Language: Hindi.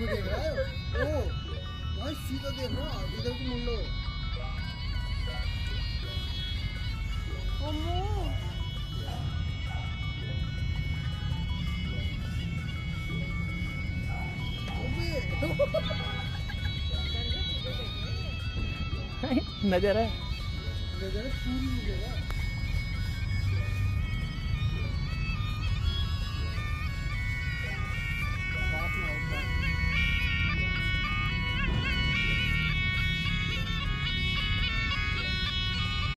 में देख रहा है। ओ भाई सीधा देख रहा, इधर को मुड़ लो। नजर है नजर पूरी जगह।